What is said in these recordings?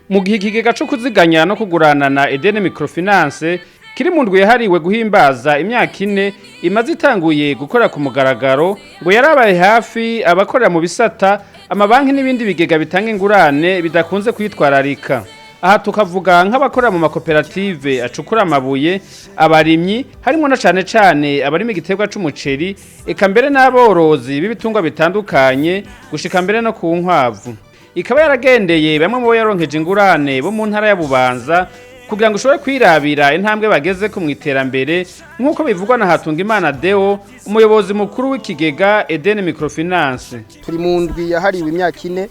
mu gihe ikigega cyo kuziganya no kuguranana Edene Microfinance kiri mu ndwi yahariwe guhimbaza imyaka 4 imaze itanguye gukora ku mugaragaro ngo yarabaye hafi abakorera mu bisata amabanki n'ibindi bigega bitanga ingurane bidakunze kwitwararika. Aha tukavuga nk'abakorera mu makoperative acukura amabuye, abarimyi harimo na cane abarimo igiterwa c'umuceri, eka mbere n'aborozi b'ibitungwa bitandukanye gushika mbere no ku nkwavu. Ikaba yaragendeye bamwe mu yaronkeje ingurane bo mu ntara ya Bubanza kugira ngo ushobore kwirabira intambwe bageze ku mwiterambere nk'uko bivugwa na Hatungimana Deo, umuyobozi mukuru w'ikigega Edene Microfinance. Turi mu ndwi yahariwe imyaka 4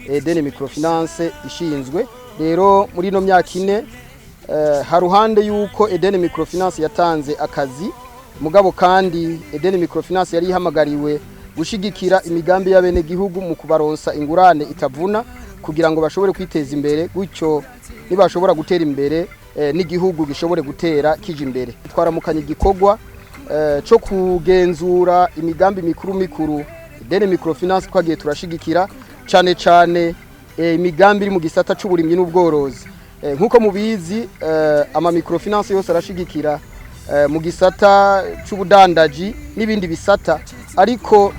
Edene Microfinance ishinzwe. Rero muri no myaka 4 haruhande yuko Edene Microfinance yatanze akazi, mugabo kandi Edene Microfinance yari ihamagariwe gushigikira imigambi y'abene gihugu mu kubaronsa ingurane itavuna kugira ngo bashobore kwiteza imbere, gutyo nibashobora gutera imbere n'igihugu gishobore gutera kije imbere. Twaramukanye igikorwa cyo kugenzura imigambi mikuru Edene Microfinance twagiye turashigikira cane imigambi iri mu gisata c'uburimyi n'ubworozi. Nkuko mubizi ama Microfinance yose arashigikira mu gisata c'ubudandaji n'ibindi bisata, ariko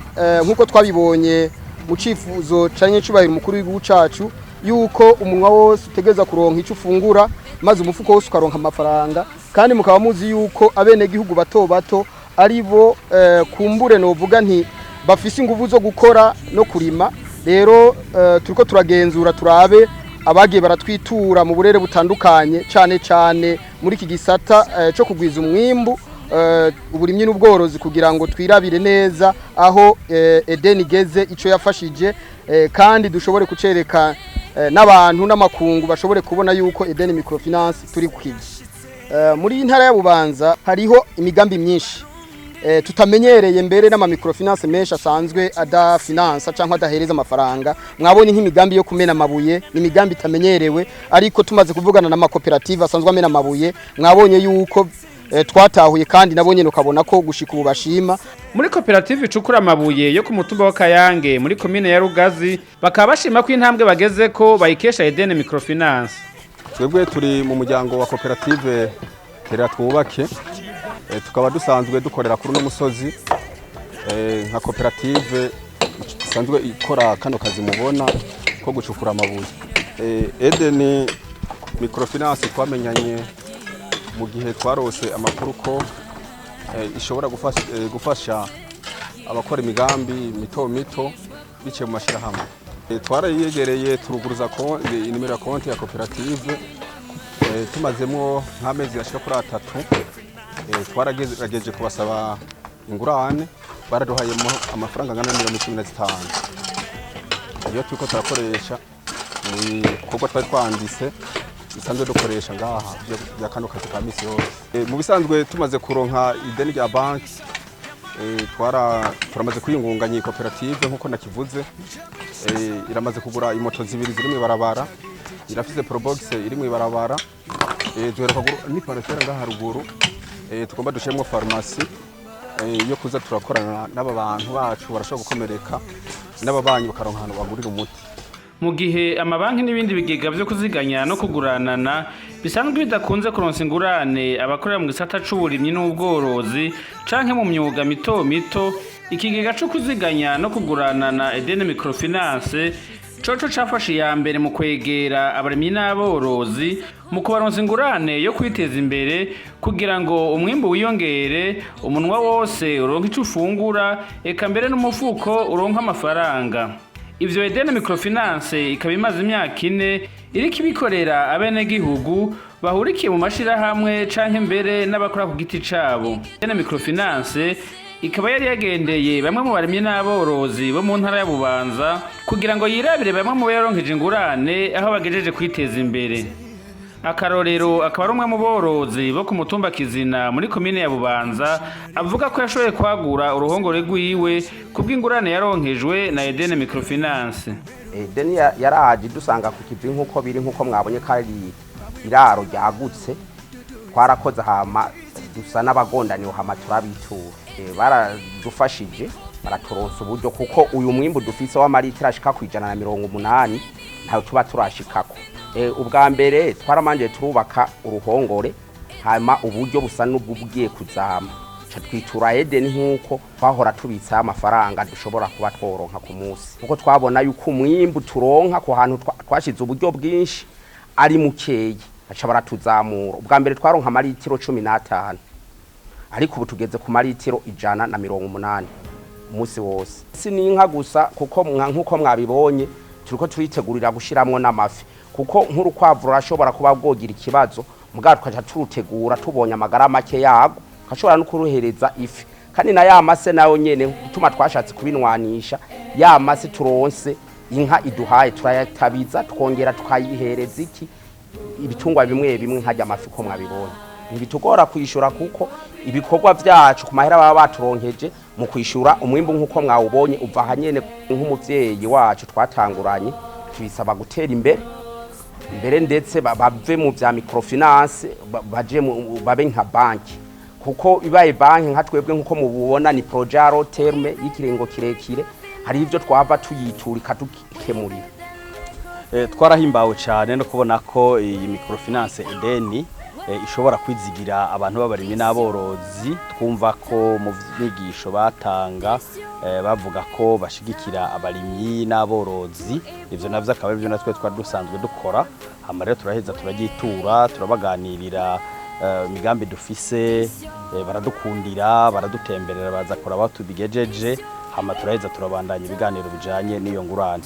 nkuko twabibonye mu cifuzo canye cubahira umukuru w'igihugu cacu yuko umunwa wose utegeza kuronka ico ufungura maze umufuko wose ukaronka amafaranga, kandi mukaba muzi yuko abene gihugu bato aribo kumbure novuga nti bafise inguvu zo gukora no kurima. Rero turiko turagenzura turabe abagiye baratwitura mu burere butandukanye cane muri iki gisata cyo kugwiza umwimbu uburimyi n'ubworozi kugira ngo twirabire neza aho Edene igeze ico yafashije, kandi dushobore kucereka n'abantu n'amakungu bashobore kubona yuko Edene Microfinance turi ku kivi. Muri ntara ya Bubanza hariho imigambi myinshi tutamenyereye mbere n'ama Microfinance menshi asanzwe adafinansa canke adahereza amafaranga. Mwabonye nk'imigambi yo kumena amabuye, n'imigambi itamenyerewe, ariko tumaze kuvugana na makoperative asanzwe amena amabuye mwabonye yuko twatahuye, kandi nabonye nokabona ko gushika ubu bashima. Muri koperative icukura amabuye yo ku mutumba wa Kayange muri commune ya Rugazi bakaba bashima ko intambwe bageze ko bayikesha Edene Microfinance. Twebwe turi mu muryango wa koperative Kugira twubake, tukaba dusanzwe dukorera kuri no musozi nka koperative isanzwe ikora kano kazi mubona ko gucukura amabuye. Edene Microfinance twamenyanye mu gihe twarose amakuru ko ishobora gufasha abakora imigambi mito biciye mu mashirahamwe. Twarayegereye turuguruza inimero ya konti ya koperative, tumazemo nk'amezi ashika kuri 3. Twaragejeje kubasaba ingurane, baraduhayemo amafaranga angana na 15. Iyo turiko turakoresha ni kogwa twari twanditse bisanzwe dukoresha ngaha bya kano kazi ka misi yose. Mu bisanzwe tumaze kuronka ideni rya banki, turamaze kwiyungunganya koperative nkuko nakivuze. Iramaze kugura imoto 2 ziri mu barabara, irafise probox iri mu barabara, duheruka ni parcelle ngaha ruguru. Tugomba dushemwe farmasi yo kuza turakorana n'aba bantu bacu barashobora gukomereka n'ababanyi bakaronka hano bagurira umuti. Mu gihe amabanki n'ibindi bigega byo kuziganya no kuguranana bisanzwe bidakunze kuronsa ingurane abakorera mu gisata c'uburimyi n'ubworozi canke mu myuga mito, ikigega cyo kuziganya no kuguranana Edene Microfinance coco cafashe ya mbere mu kwegera abarimyi n'aborozi mu kubaronsa ingurane yo kwiteza imbere kugira ngo umwimbu wiyongere, umunwa wose uronka ico ufungura, eka mbere n'umufuko uronka amafaranga. Ivyo Edene Microfinance ikaba imaze imyaka 4 iriko ibikorera abene gihugu bahurikiye mu mashirahamwe canke mbere n'abakora ku giti cabo. Edene Microfinance ikaba yari yagendeye bamwe mu barimyi n'aborozi bo mu ntara ya Bubanza kugira ngo yirabire bamwe mu yaronkeje ingurane aho bagejeje kwiteza imbere. Akarorero akaba ari umwe mu borozi bo ku mutumba Kizina muri commune ya Bubanza avuga ko yashoboye kwagura uruhongore rwiwe kubw'ingurane yaronkejwe na Edene Microfinance. Edene yaraje dusanga ku kivi nkuko biri nkuko mwabonye kari iraro ryagutse, twarakoze hama dusa n'abagondani hama turabitura. Baradufashije baraturonsa uburyo kuko uyu mwimbu dufise wa maritira ashika ku 180 ntaho tuba turashikako. ubwa mbere twaramanje turubaka uruhongore hama uburyo busa n'ubwo kuzama twitura Eden nkuko twahora tubitsa amafaranga dushobora kuba tworonka ku munsi kuko twabona yuko umwimbu turonka ku hantu twashize uburyo bwinshi ari mukeye aca baratuzamura ubwa mbere twaronka amaritiro 15 ariko ubu tugeze ku maritiro 180 umunsi wose sininka gusa kuko nkuko mwabibonye turiko turitegurira gushiramwo n'amafi kuko nk'urukwavu rashobora kuba bwogira ikibazo mugabo twaca turutegura tubonye amagara make yago kashobora no kuruhereza ifi kandi na yamase nayo nyene gutuma twashatse kubinwanisha yamase turonse inka iduhaye turayatabiza twongera tukayihereza iki ibitungwa bimwe bimwe nkajya amafi ko mwabibonye ntibitugora kwishura kuko ibikorwa byacu ku mahera baba baturonkeje mu kwishura umwimbu nkuko mwawubonye uva hanyene nk'umuvyeyi wacu twatanguranye tubisaba gutera imbere ndetse bave mu bya Microfinance baje babe nka banki kuko ibaye banki nka twebwe nkuko mububona ni projet terme y'ikirengo kirekire hari ivyo twava tuyiturika tukemurira twarahimbawe cyane no kubona ko iyi Microfinance Eden ishobora kwizigira abantu b'abarimyi n'aborozi twumva ko mu vyigisho batanga bavuga ko bashigikira abarimyi n'aborozi ivyo navyo akaba byo natwe twari dusanzwe dukora hama rero turaheza turagitura turabaganirira imigambi dufise baradukundira baradutemberera baza kora batubigejeje hama turaheza turabandanya ibiganiro bijanye n'iyo ngurane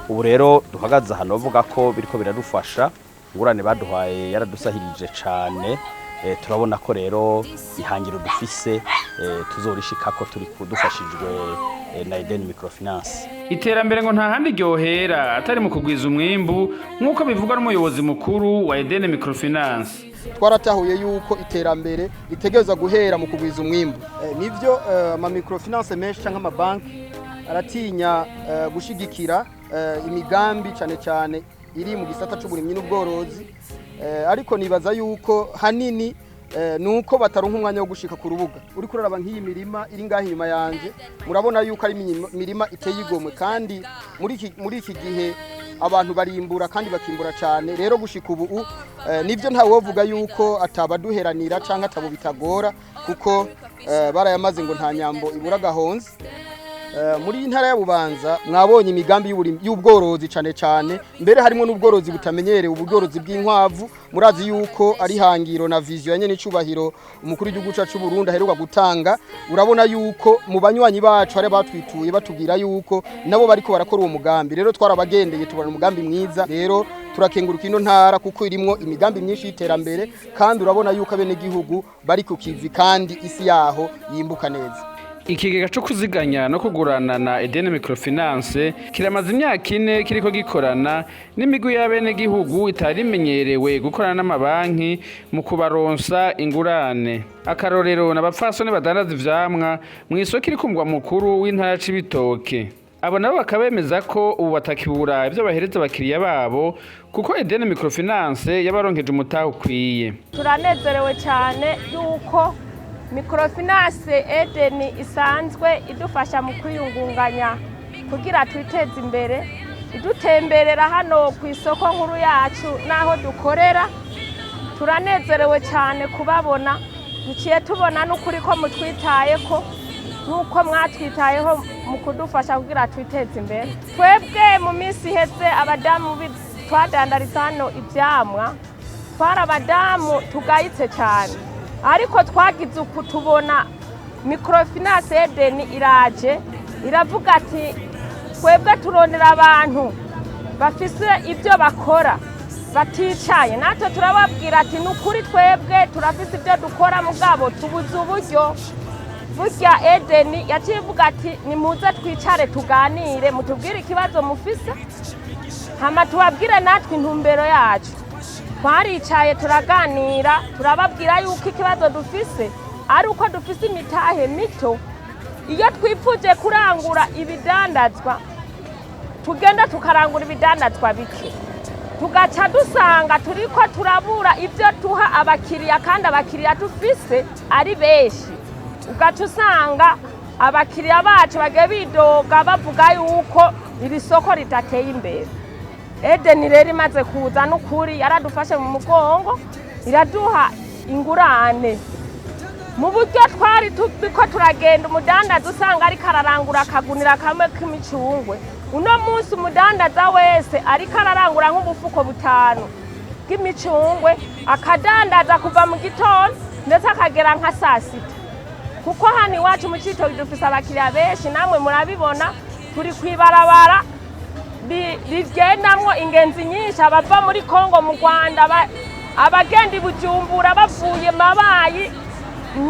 ubu rero duhagaze hano bavuga ko biriko biradufasha ngurane baduhaye yaradusahirije cyane turabona ko rero ihangiro dufise tuzorishika ko turi kudufashijwe na Eden Microfinance iterambere ngo nta handi ryohera atari mu kugwiza umwimbu nk'uko bivugwa n'umuyobozi mukuru wa Eden Microfinance twaratahuye yuko iterambere ritegereza guhera mu kugwiza umwimbu nivyo ama Microfinance menshi canke ama banki aratinya gushigikira imigambi cyane iri mu gisata c'uburimyi n'ubworozi ariko nibaza yuko hanini nuko bataronka umwanya wo gushika ku rubuga uri kuraraba nk'iyi mirima iri ngaho inyuma yanje murabona yuko ari mirima iteye igomwe kandi muri iki gihe abantu barimbura kandi bakimbura cyane rero gushika ubu nivyo ntawe wovuga yuko atabaduheranira canke atabo bitagora kuko barayamaze ngo nta nyambo ibura gahonze muri ntara ya Bubanza mwabonye imigambi y'ubworozi cyane mbere harimo n'ubworozi butamenyerewe ubworozi bw'inkwavu murazi yuko ari hangiro na vision yanye n'icubahiro umukuru w'igihugu cyacu Burundi aheruka gutanga urabona yuko mu banywanyi bacu ari batwituye batubwira yuko nabo bariko barakora uwo mugambi rero twarabagendeye tubona umugambi mwiza rero turakenguruka ino ntara kuko irimo imigambi myinshi y'iterambere kandi urabona yuko abene gihugu bari ku kivi kandi isi yaho yimbuka neza ikigega cyo kuziganya no kuguranana Eden Microfinance kiramaze imyaka 4 kiriko gikorana n'imigwi y'abene gihugu itari imenyerewe gukorana n'amabanki mu kubaronsa ingurane akarorero n'abapfasoni badandaza ivyamwa mu isoko iri kumugwa mukuru w'intara c'ibitoke abo nabo bakabemeza ko ubu batakibura ivyo bahereza abakiriya babo kuko Eden Microfinance yabaronkeje umutaho ukwiye turanezerewe cyane yuko Microfinance Eden isanzwe idufasha mu kwiyungunganya kugira twiteze imbere idutemberera hano ku isoko nkuru yacu naho dukorera turanezerewe cyane kubabona duciye tubona n'ukuri ko mutwitayeko nuko mwatwitayeho mu kudufasha kugira twiteze imbere twebwe mu minsi iheze abadamu twadandariza hano ivyamwa twara abadamu tugayitse cyane ariko twagize uku tubona Microfinance Eden iraje iravuga ati twebwe turondera abantu bafise ibyo bakora baticaye natwe turababwira ati nukuri twebwe turafise ibyo dukora mugabo tubuze uburyo burya Eden yacivuga ati nimuze twicare tuganire mutubwire ikibazo mufise hama tubabwire natwe intumbero yacu twaricaye turaganira turababwira yuko ikibazo dufise ari uko dufise imitahe mito iyo twifuje kurangura ibidandazwa tugenda tukarangura ibidandazwa bike tugaca dusanga turiko turabura ibyo tuha abakiriya kandi abakiriya dufise ari benshi ugaca usanga abakiriya bacu bagiye bidoga bavuga yuko iri soko ridateye imbere Edeni rero imaze kuza n'ukuri yaradufashe mu mugongo iraduha ingurane mu buryo twari turiko turagenda umudandaza usanga ariko ararangura akagunira kamwe k'imicungwe uno munsi umudandaza wese ariko ararangura nk'ubufuko butanu bw'imicungwe akadandaza kuva mu gitondo ndetse akagera nka saa sita kuko hano iwacu mu Citoke dufise abakiriya benshi namwe murabibona turi kwibarabara bigendamwo ingenzi nyinshi abava muri Kongo mu Rwanda abagenda i Bujumbura bavuye Mabayi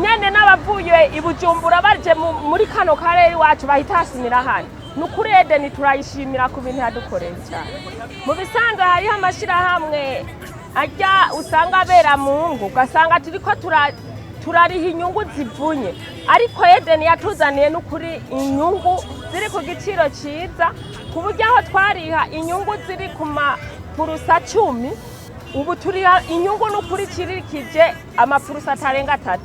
nyene n'abavuye i Bujumbura baje muri kano karere iwacu bahita hasimira hano nukuri Edeni turayishimira ku bintu yadukoreye cyane mu bisanzwe hariho amashirahamwe ajya usanga abera mu ngo ugasanga turiko turariha inyungu zivunye ariko Edeni yatuzaniye n'ukuri inyungu ziri ku giciro ciza ku buryo aho twariha inyungu ziri ku mapurusa 10 ubu turiha inyungu n'ukuri cirikije amapurusa atarenga 3.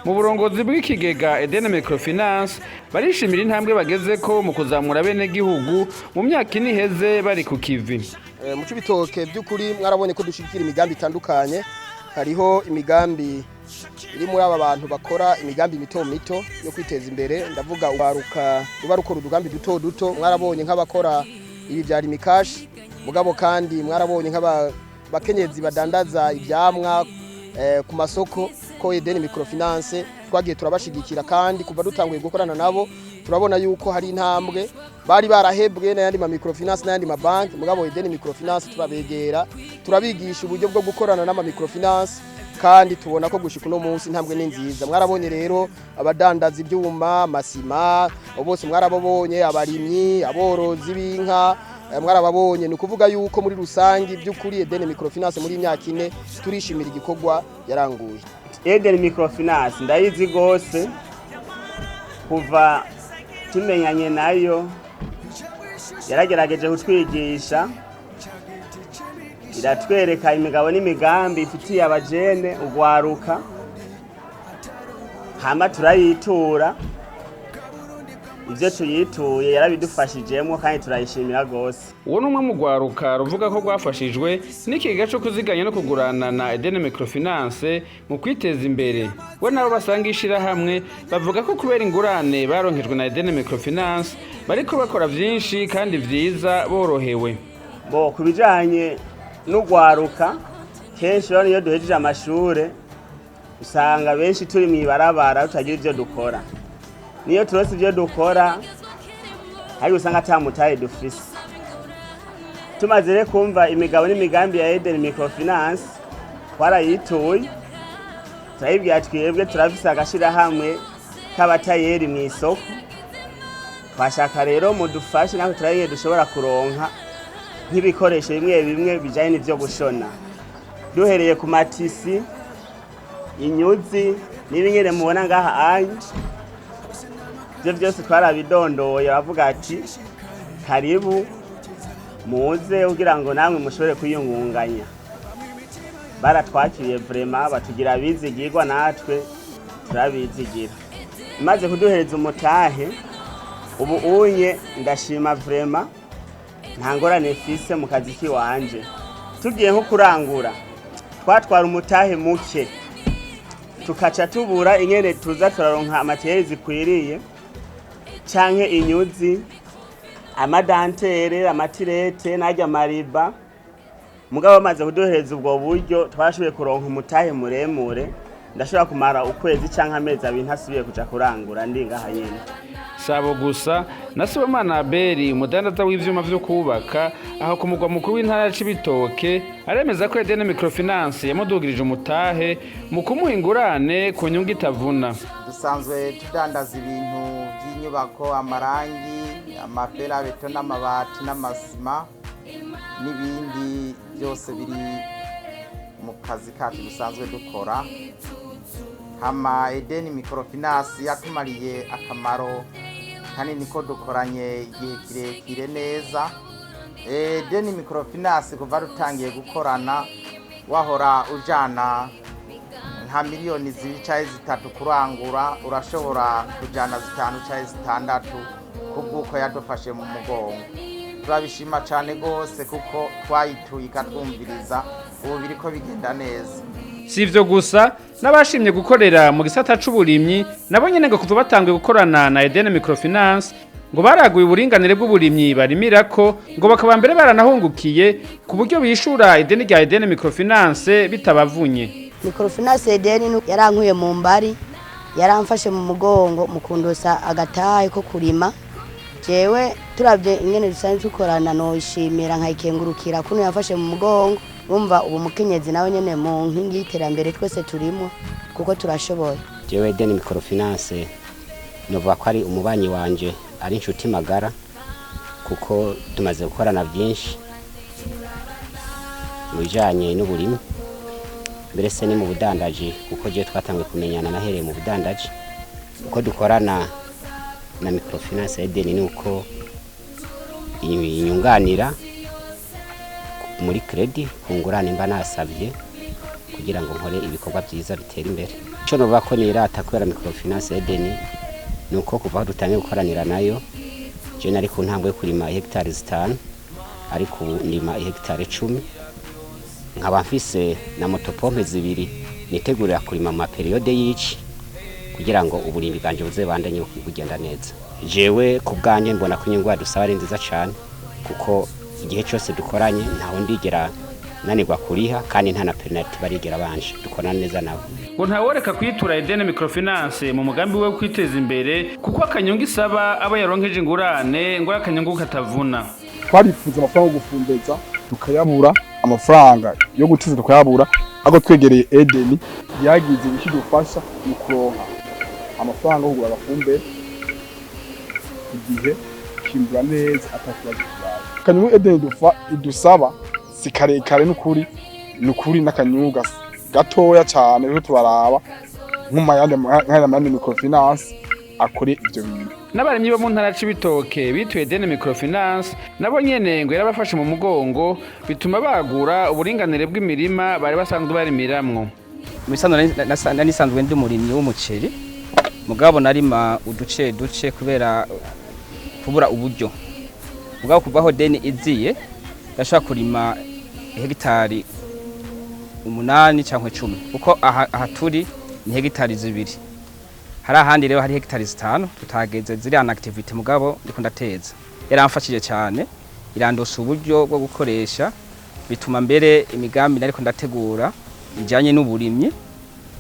Mu burongozi bw'ikigega Edeni Microfinance barishimira intambwe bagezeko mu kuzamura bene gihugu mu myaka ine iheze bari ku kivi. Mu Cibitoke by'ukuri mwarabonye ko dushigikira imigambi itandukanye hariho imigambi iri muri aba bantu bakora imigambi mito mito yo kwiteza imbere ndavuga ubarukora udugambi duto mwarabonye nk'abakora ibi byari mikashi mugabo kandi mwarabonye nk'abakenyezi badandaza ibyamwa ku masoko ko Edeni Microfinance twagiye turabashigikira kandi kuva dutanguye gukorana nabo turabona yuko hari intambwe bari barahebwe n'ayandi ma Microfinance n'ayandi ma banki mugabo Edeni Microfinance turabegera turabigisha uburyo bwo gukorana n'ama Microfinance kandi tubona ko gushika no munsi intambwe ni nziza mwarabonye rero abadandaza ibyuma masima bose mwarababonye abarimyi aborozi b'inka mwarababonye nukuvuga yuko muri rusangi by'ukuri Edeni Microfinance muri imyaka ine turishimira igikorwa yaranguye. Edeni Microfinance ndayizi gose kuva tumenyanye nayo yaragerageje kutwigisha iratwereka imigabo n'imigambi ifitiye abajene ugwaruka hama turayitura ivyo tuyituye yarabidufashijemo kandi turayishimira gose. Uwo numwe mu gwaruka ruvuga ko gwafashijwe n'ikigega cyo kuziganya no kuguranana Edeni Microfinance mu kwiteza imbere. We nabo basangishira hamwe bavuga ko kubera ingurane baronkejwe na Edeni Microfinance bariko bakora vyinshi kandi vyiza borohewe. Bo kubijanye n'ugwaruka kenshi rero iyo duhejeje amashure usanga benshi turi mwibarabara tutagira ivyo dukora. Niyo turose ivyo dukora hari usanga atamutaye dufise. Tumaze rero kumva imigabo n'imigambi ya Edeni Microfinance twarayituye turayibwira twebwe turafise agashira hamwe k'abatayeri mu isoko twashaka rero mudufashe naho turayiye dushobora kuronka nk'ibikoresho bimwe bijanye n'ivyo gushona duhereye ku matisi inyuzi n'ibinyere mubona ngaha anye ivyo vyose twarabidondoye bavuga ati karibu muze kugira ngo namwe mushobore kwiyungunganya baratwakiriye vraiment batugira abizigirwa natwe turabizigira imaze kuduhereza umutahe ubu unye ndashima vraiment nta ngorane fise mu kazi kiwanje tugiye nko kurangura twatwara umutahe muke tukaca tubura ingene tuza turaronka amatere zikwiriye canke inyuzi amadantere amatirete najya mariba mugabo bamaze kuduhereza ubwo buryo twashoboye kuronka umutahe muremure ndashobora kumara ukwezi canke amezi abiri ntasubiye kuja kurangura ndi ngaha nyene. Sabo gusa nasibomana Beri umudandaza w'ivyuma vyo kubaka aho ku mugwa mukuru w'intara ya Cibitoke aremeza ko Edeni Microfinance yamudugirije umutahe mu kumuha ingurane ku nyungu itavuna. Dusanzwe tudandaza ibintu by'inyubako amarangi amapera beto n'amabati n'amasima n'ibindi byose biri mu kazi kacu dusanzwe dukora. Hama Edeni Microfinance yatumariye akamaro kanini ko dukoranye igihe kirekire neza. Edeni Microfinance kuva rutangiye gukorana wahora ujana nka miliyoni 2-3 kurangura urashobora kujana 5-6 kubwuko yadufashe mu mugongo. turabishima cyane gose kuko twayituye ikatwumviriza ubu biriko bigenda neza. Si ivyo gusa n'abashimye gukorera mu gisata c'uburimyi nabo nyene ngo kuva batanguye gukorana na Eden Microfinance ngo baraguye uburinganire bw'uburimyi barimirako ngo bakaba mbere baranahungukiye ku buryo bishura Eden rya Eden Microfinance bitabavunye. Microfinance Eden yarankuye mu mbari, yaramfashe mu mugongo mu kundosa agatahe ko kurima. Jewe turavye ingene dusanzwe tukorana no ishimira nkayikengurukira kuno yafashe mu mugongo. Umva ubu mukenyezi nawe nyene mu nkingi y'iterambere twese turimo kuko turashoboye. Jewe Eden Microfinance novuga ko ari umubanyi wanje, ari inshuti magara kuko tumaze gukorana byinshi mu bijanye n'uburimi, mbere se ni mu budandaji kuko je twatangiye kumenyana nahereye mu budandaji. Uko dukorana na Microfinance Eden ni uko inyunganira muri credit kungurana imba nasavye kugira ngo nkore ibikorwa byiza bitera imbere. Cyo novuga ko nirata kwera Microfinance Eden nuko kuva dutangiye gukoranira nayo je nari ku ntambwe kurima hectare 5 ariko ndima hectare 10 nkaba mfise na motopompe zibiri nitegurira kurima mu periode yici kugira ngo uburimbi bwanje buzebandanye kugenda neza. Jewe ku bwanje mbona ko inyungu dusaba ari nziza cyane kuko igihe cyose dukoranye ntaho ndigera nanirwa kuriha kandi nta na penalty barigera banje dukorana neza nabo. Ngo ntaworeka kwitura Eden Microfinance mu mugambi we kwiteza imbere kuko akanyungu isaba aba yaronkeje ingurane ngo akanyungu katavuna. Twarifuza amafaranga yo gufumbeza tukayabura, amafaranga yo gutiza tukayabura, ago twegereye Eden yagize ikidufasha mu kuronka amafaranga yo kugura abafumbire igihe kimbura neza atakibazo kibaye. Kanyungu Eden idusaba sikarekare n'ukuri n'akanyuga gatoya cyane rero tubaraba nk'ayandi Microfinance akore ivyo bintu. N'abarimyi bo mu ntara c'ibitoke bituye Eden Microfinance nabo nyene ngo yarabafashe mu mugongo bituma bagura uburinganire bw'imirima bari basanzwe barimiramwo. Misanzwe nisanzwe ndi umurimyi w'umuceri mugabo narima uduce kubera kubura uburyo. Mugabo kuvaho Eden iziye yashaka kurima hegitari 8 cyangwa 10 uko aha turi ni hegitari 2. Hari ahandi rero hari hegitari 5 tutageze ziri an activity mugabo ndiko ndateza. Yaramfashije cyane irandosa uburyo bwo gukoresha bituma mbere imigambi nariko ndategura ijanye n'uburimyi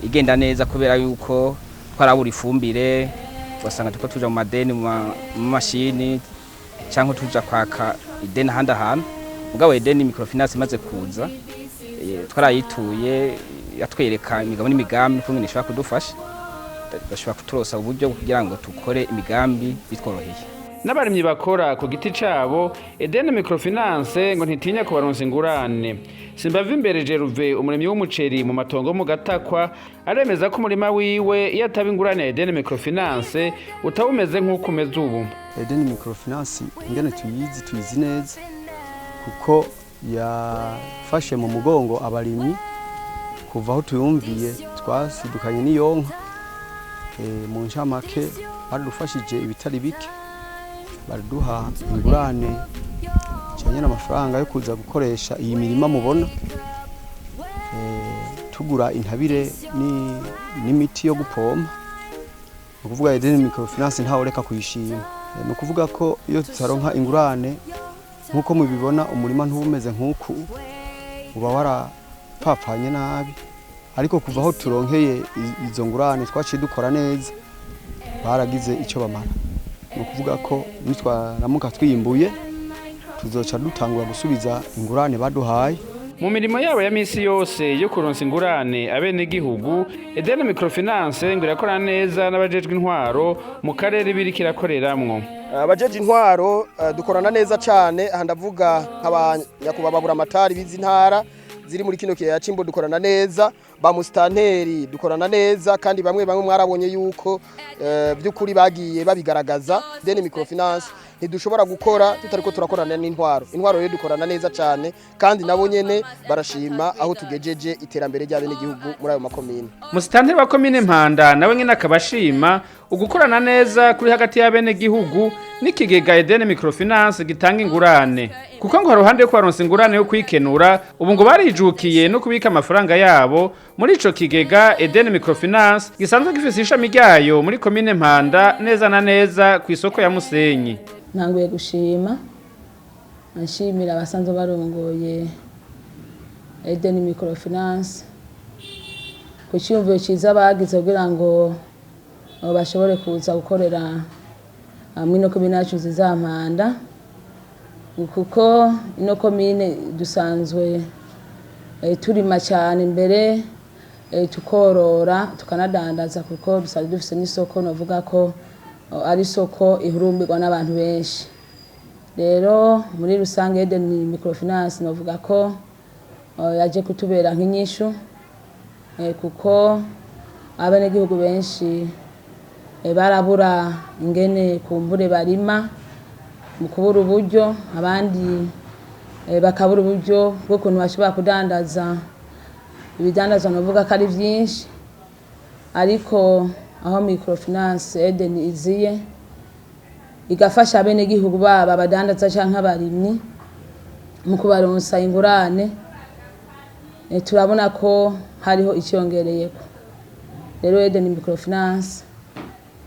igenda neza kubera yuko twarabura ifumbire wasanga tuko tuja mu madeni mu mashini cyangwa tuja kwaka ideni handa hano. Mugabo Eden Microfinance imaze kuza twarayituye yatwereka imigabo n'imigambi ko ngene ishaka kudufasha bashobora kuturosa uburyo kugira ngo tukore imigambi bitworoheye. N'abarimyi bakora ku giti cabo Eden Microfinance ngo ntitinya kubaronsa ingurane. Simbava imbere Jeruve umurimyi w'umuceri mu matongo mu Gatakwa aremeza ko umurima wiwe iyo ataba ingurane ya Eden Microfinance utawumeze nk'uko umeze ubu. Eden Microfinance ingene tuyizi neza kuko yafashe mu mugongo abarimyi kuva aho tuyumviye twasidukanye n'iyonka mu ncamake baradufashije ibitari bike baraduha ingurane cyane n'amafaranga yo kuza gukoresha iyi mirima mubona tugura intabire n'imiti yo gupompa. Ukuvuga Eden Microfinance ntaworeka kuyishima. No kuvuga ko iyo tutaronka ingurane nkuko mubibona umurima ntubumeze nkuko uba warapapanye nabi, ariko kuva aho turonkeye izo ngurane twaciye dukora neza baragize icyo bamara. No kuvuga ko nitwaramuka twiyimbuye tuzoca dutangura gusubiza ingurane baduhaye. Mu mirimo yabo ya misi yose yo kuronsa ingurane abene gihugu Eden Microfinance ngo irakora neza n'abajejwe intwaro mu karere biriko irakoreramwo. Abajeje intwaro dukorana neza cyane, aha ndavuga nk'abanyakubababura amatari bizi ntara ziri muri kino kiya cimbo dukorana neza ba musitanteri dukorana neza kandi bamwe mwarabonye yuko by'ukuri bagiye babigaragaza deni Microfinance ntidushobora gukora tutariko turakorana n'intwaro rero dukorana neza cyane kandi nabo nyene barashima aho tugejeje iterambere ry'abene igihugu muri ayo makomine. Musitanteri wa komine Mpanda nawe nyene akabashima ugukorana neza kuri hagati y'abene gihugu n'ikigega deni Microfinance gitanga ingurane kuko ngo haruhande yo kwaronsa ingurane yo kwikenura ubu ngo barijukiye no kubika amafaranga yabo muri ico kigega deni Microfinance gisanzwe gifise ishami ryayo muri komine Mpanda neza na neza ku isoko ya Musenyi. Nanguye gushima nshimira abasanzwe barongoye deni Microfinance ku cyumviro cyiza bagize kugira ngo bashobore kuza gukorera ino komine yacu za Mpanda kuko ino komine dusanzwe turima cyane imbere tukorora tukanadandaza kuko dusanzwe dufite n'isoko navuga ko ari isoko ihurumbirwa n'abantu benshi. Rero muri rusange deni Microfinance navuga ko yaje kutubera nk'inyishu kuko abenegihugu benshi barabura ingene kumbure barima mu kubura uburyo abandi bakabura uburyo bwo kuntu bashobora kudandaza ibidandazwa navuga ko ari byinshi ariko aho Microfinance deni iziye igafasha abenegihugu baba abadandaza canke abarimyi mu kubaronsa ingurane turabona ko hariho icyongereyeko. Rero deni Microfinance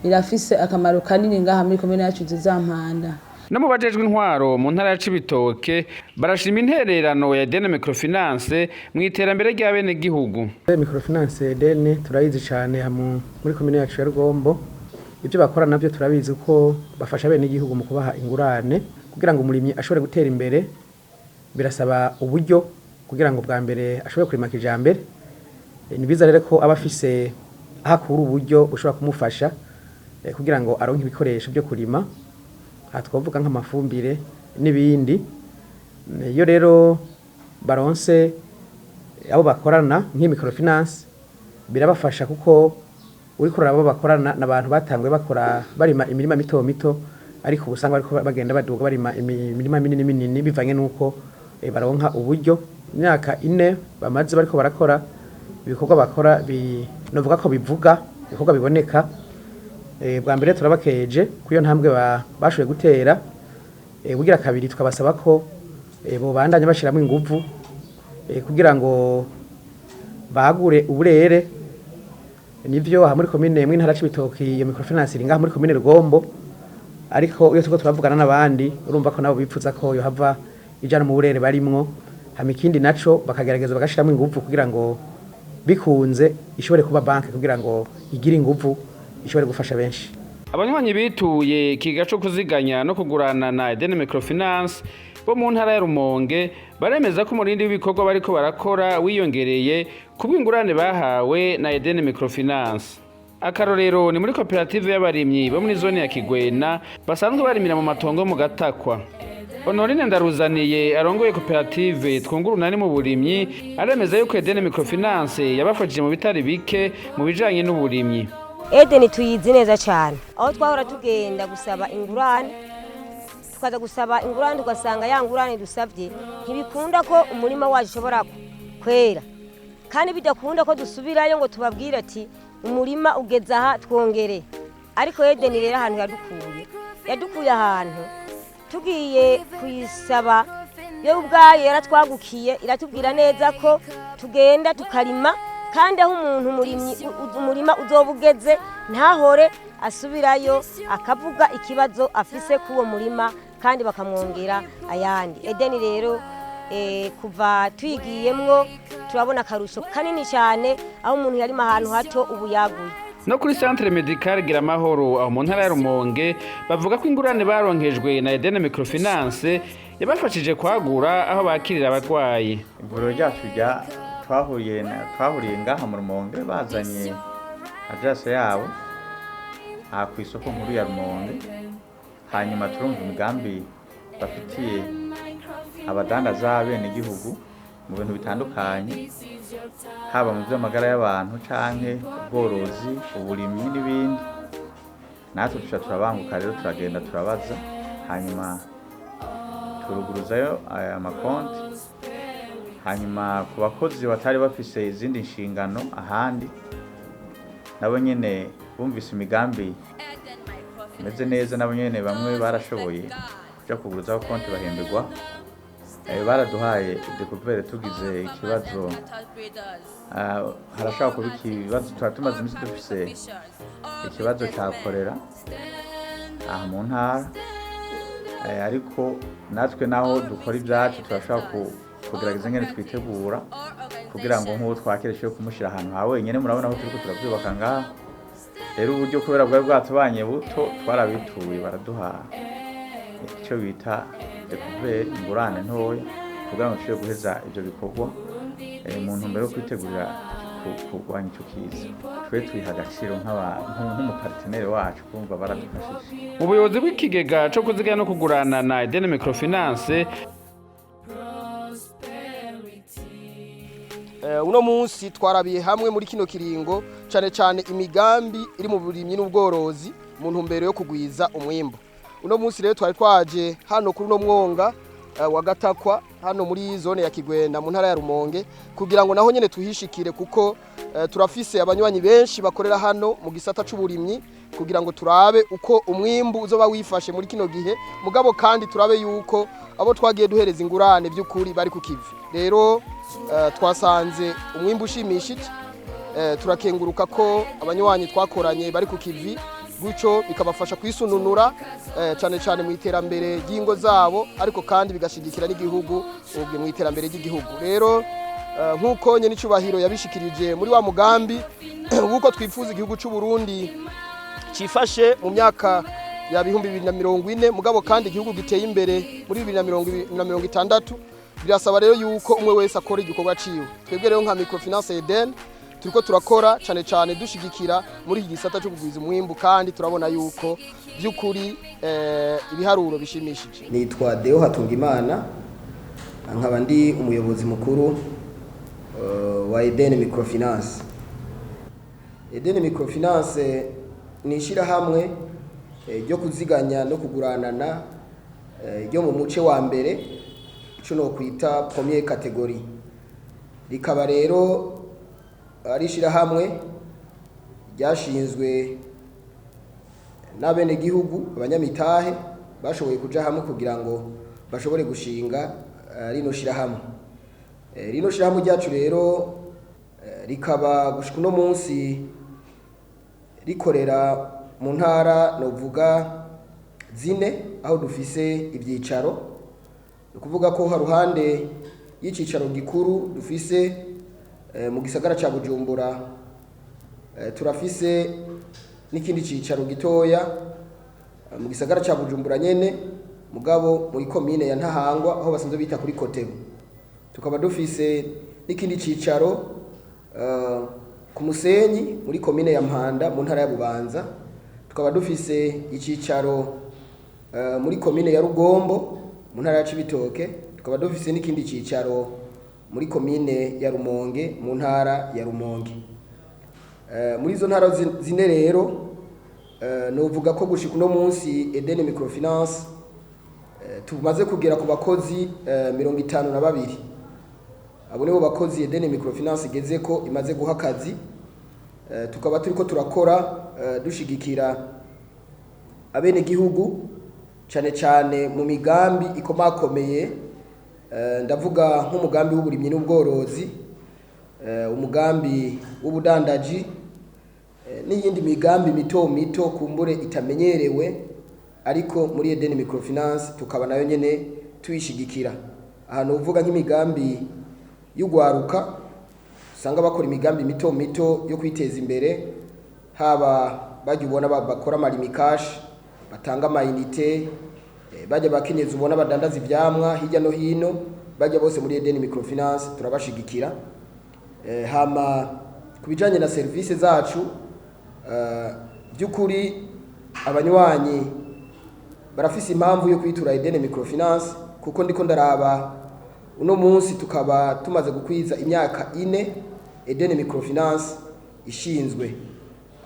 irafise akamaro kanini ngaha muri komine yacu za Mpanda. No mubajejwe intwaro mu ntara ya Cibitoke barashima intererano ya deni Microfinance mu iterambere ry'abene gihugu. Microfinance deni turayizi cyane muri komine yacu ya Rugombo. Ibyo bakora navyo turabizi ko bafasha abene gihugu mu kubaha ingurane kugira ngo umurimyi ashobore gutera imbere. Birasaba uburyo kugira ngo bwa mbere ashobore kurima kijambere. Ni biza rero ko abafise ahakura uburyo bushobora kumufasha kugira ngo aronke ibikoresho byo kurima twavuga nk'amafumbire n'ibindi. Iyo rero baronse abo bakorana nk'Microfinance birabafasha kuko uri kurara abo bakorana n'abantu batangwe bakora barima imirima mito mito ariko ubusanga bariko bagenda baduga barima imirima minini bivanye nuko baronka uburyo. Imyaka 4 bamaze bariko barakora ibikorwa bakora novuga ko bivuga ibikorwa biboneka. Bwa mbere turabakeje kuyo ntambwe bashoboye gutera kugira kabiri tukabasaba ko bo bandanye bashiramo ingufu kugira ngo bagure uburere. Nivyo aha muri komine imwe ntara Cibitoke iyo Microfinance iri ngaha muri komine Rugombo ariko iyo tuko turavugana n'abandi urumva ko nabo bipfuza ko yo hava ijana mu burere barimwo hama ikindi naco bakagerageza bagashiramo ingufu kugira ngo bikunze ishobore kuba banki kugira ngo igire ingufu ishobore gufasha benshi. Abanywanyi bituye kiga cyo kuziganya no kuguranana deni Microfinance bo mu ntara ya Rumonge baremeza ko umurindi w'ibikorwa bariko barakora wiyongereye kubw'ingurane bahawe na deni Microfinance. Akarorero ni muri koperative y'abarimyi bo muri zone ya Kigwena basanzwe barimira mu matongo mu Gatakwa. Honorine Ndaruzaniye arongoye koperative twungurunani mu burimyi aremeza yuko deni Microfinance yabafashije mu bitari bike mu bijanye n'uburimyi. Edeni tuyizi neza cyane aho twahora tugenda gusaba ingurane tukaza gusaba ingurane ugasanga ya ngurane dusabye ntibikunda ko umurima wacu ushobora kwera kandi bidakunda ko dusubirayo ngo tubabwire ati umurima ugeze aha twongere. Ariko Edeni rero ahantu yadukuye ahantu tugiye kuyisaba yo ubwayo yaratwagukiye iratubwira neza ko tugenda tukarima kandi aho umuntu umurima uzobugeze ntahore asubirayo akavuga ikibazo afise kuwo murima kandi bakamwongera ayandi. Edeni rero kuva twigiyemwo turabona karusho kanini cyane aho umuntu yarima ahantu hato ubu yaguye. No kuri centre medical gira mahoro aho mu ntara ya Rumonge bavuga ko ingurane baronkejwe na deni Microfinance yabafashije kwagura aho bakirira abarwayi. Ivuriro ryacu twahuriye ngaha mu Rumonge bazanye adresse yabo ku isoko nkuru ya Rumonge hanyuma turumva imigambi bafitiye abadandaza bene igihugu mu bintu bitandukanye haba mu by'amagara y'abantu canke ubworozi uburimyi n'ibindi natwe tuca turabanguka rero turagenda turabaza hanyuma turuguruzayo aya makonti hanyuma ku bakozi batari bafise izindi nshingano ahandi nabo nyene bumvise imigambi imeze neza nabo nyene bamwe barashoboye kuja kuguruzaho konti bahemberwa baraduhaye dekuvere tugize ikibazo harashobora kuba ikibazo tuba tumaze iminsi dufise ikibazo ca korera aha mu ntara ariko natwe naho dukora ibyacu turashobora kugerageza ngene twitegura kugira ngo nk'uwo twakereshe yo kumushira ahantu ha wenyene murabona aho turiko turabyubaka ngaha rero uburyo kubera bwari bwatubanye buto twarabituye baraduha icyo bita dekuvere ingurane ntoya kugira ngo tushobore guheza ibyo bikorwa mu ntumbero yo kwitegurira kurwanya icyo kiza twe twiha agaciro nk'umuparteneri wacu kumva baradufashije. Ubuyobozi bw'ikigega cyo kuziganya no kuguranana ideni Microfinance uno munsi twarabiye hamwe muri kino kiringo cyane imigambi iri mu burimyi n'ubworozi mu ntumbero yo kugwiza umwimbo. Uno munsi rero twari twaje hano kuri uno mwonga wa Gatakwa hano muri zone ya Kigwenda mu ntara ya Rumonge kugira ngo naho nyene tuhishikire kuko turafise abanywanyi benshi bakorera hano mu gisata c'uburimyi kugira ngo turabe uko umwimbu uzoba wifashe muri kino gihe mugabo kandi turabe yuko abo twagiye duhereza ingurane by'ukuri bari ku kivi. Rero twasanze umwimbu ushimishije turakenguruka ko abanywanyi twakoranye bari ku kivi guco bikabafasha kwisununura cyane mu iterambere ry'ingo zabo ariko kandi bigashigikira n'igihugu mu iterambere ry'igihugu. Rero nkuko nyene icubahiro yabishikirije muri wa mugambi wuko twifuza igihugu c'u Burundi cifashe mu myaka ya 2040 mugabo kandi igihugu giteye imbere muri 2060 birasaba rero yuko umwe wese akora igikorwa ciwe. Twebwe rero nka Microfinance Eden turiko turakora cyane dushigikira muri iki gisata cyo kugwiza umwimbu kandi turabona yuko by'ukuri ibiharuro bishimishije. Nitwa Deo Hatungimana nkaba ndi umuyobozi mukuru wa Eden Microfinance. Eden Microfinance ni ishirahamwe ryo kuziganya no kuguranana ryo mu muce wa mbere ico no kwita première catégorie. Rikaba rero ari ishirahamwe ryashinzwe n'abene gihugu abanyamitahe bashoboye kuja hamwe kugira ngo bashobore gushinga rino shirahamwe. Rino shirahamwe ryacu rero rikaba gushika uno munsi rikorera mu ntara novuga zine aho dufise ibyicaro. Ukuvuga ko haruhande y'icicaro gikuru dufise mu gisagara ca Bujumbura turafise n'ikindi cicaro gitoya mu gisagara ca Bujumbura nyene mugabo muri commune ya Ntahangwa aho basanzwe bita kuri Kotebo. Tukaba dufise n'ikindi cicaro ku Musenyi muri commune ya Mpanda mu ntara ya Bubanza. Tukaba dufise icicaro muri commune ya Rugombo mu ntara ya Cibitoke. Tukaba dufise n'ikindi cicaro muri commune ya Rumonge mu ntara ya Rumonge. Muri izo ntara zine rero novuga ko gushika uno munsi Eden Microfinance tumaze kugera ku bakozi 52. Abo nibo bakozi Eden Microfinance igeze ko imaze guha akazi. Tukaba turiko turakora dushigikira abene gihugu cyane mu migambi ikomakomeye. Ndavuga nk'umugambi w'uburimyi n'ubworozi, umugambi w'ubudandaji n'iyindi migambi mito kumbure itamenyerewe ariko muri Eden Microfinance tukaba nayo nyene tuyishigikira. Ahantu uvuga nk'imigambi y'ugwaruka usanga bakora imigambi mito yo kwiteza imbere, haba bajya ubona bakora marimikash batanga amayinite, bajya bakenyeza ubona badandaza ivyamwa hirya no hino, bajya bose muri Eden Microfinance turabashigikira. Hama kubijanye na service zacu by'ukuri abanywanyi barafise impamvu yo kwitura Eden Microfinance kuko ndiko ndaraba uno munsi tukaba tumaze gukwiza imyaka 4 Eden Microfinance ishinzwe.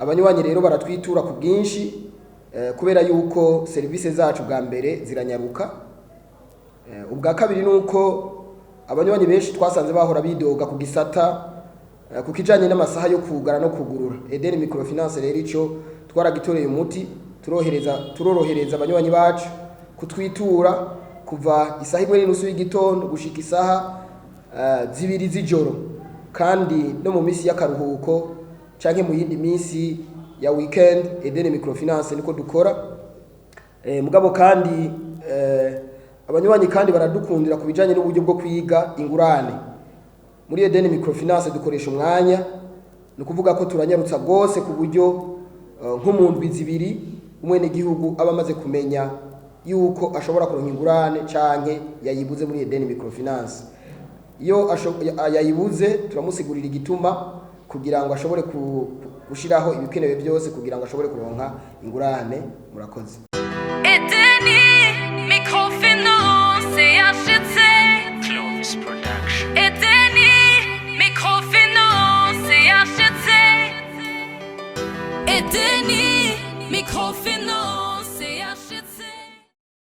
Abanywanyi rero baratwitura ku bwinshi kubera yuko service zacu bwa mbere ziranyaruka. Ubwa kabiri nuko abanywanyi benshi twasanze bahora bidoga ku gisata kukijanye n'amasaha yo kugara no kugurura. Eden Microfinance rero ico twaragitoreye umuti, turorohereza abanywanyi bacu kutwitura kuva isaha 1:30 y'igitondo gushika isaha 2 z'ijoro, kandi no mu misi y'akaruhuko canke mu yindi misi ya weekend Eden Microfinance niko dukora. Mugabo kandi abanywanyi kandi baradukundira kubijanye n'uburyo bwo kwiga ingurane. Muri Eden Microfinance dukoresha umwanya, no kuvuga ko turanyarutsa gose ku buryo nk'umuntu bizibiri umwene gihugu aba amaze kumenya yuko ashobora kuronka ingurane canke yayibuze muri Eden Microfinance. Iyo yayibuze turamusigurira igituma kugira ngo ashobore gushiraho ibikenewe byose kugira ngo ashobore kuronka ingurane. Murakoze. Edeni